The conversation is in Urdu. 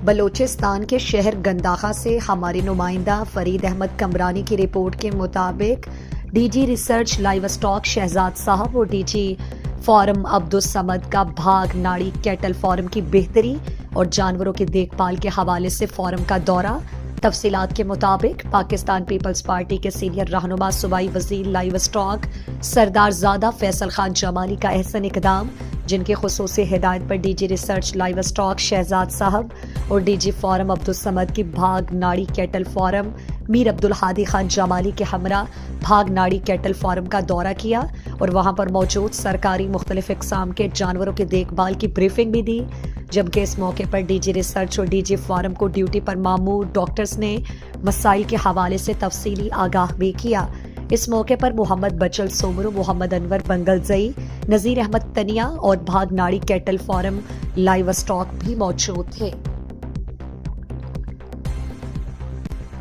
بلوچستان کے شہر گنداخا سے ہمارے نمائندہ فرید احمد کمرانی کی رپورٹ کے مطابق D G research livestock Shahzad صاحب اور ڈی جی فارم عبدالصمد کا بھاگ ناڑی کیٹل فارم کی بہتری اور جانوروں کی دیکھ بھال کے حوالے سے فارم کا دورہ۔ تفصیلات کے مطابق پاکستان پیپلز پارٹی کے سینئر رہنما صوبائی وزیر لائیو اسٹاک سردار زادہ فیصل خان جمالی کا احسن اقدام، جن کی خصوصی ہدایت پر D G research livestock Shahzad صاحب اور ڈی جی فارم عبدالصمد کی بھاگ ناڑی کیٹل فارم میر عبدالہادی خان جمالی کے ہمراہ بھاگ ناڑی کیٹل فارم کا دورہ کیا اور وہاں پر موجود سرکاری مختلف اقسام کے جانوروں کی دیکھ بھال کی بریفنگ بھی دی، جبکہ اس موقع پر ڈی جی ریسرچ اور ڈی جی فارم کو ڈیوٹی پر مامور ڈاکٹرز نے مسائل کے حوالے سے تفصیلی آگاہ بھی کیا۔ اس موقع پر محمد بچل سومرو، محمد انور بنگلزئی، نذیر احمد تنیا اور بھاگ Nari cattle form live stock بھی موجود تھے۔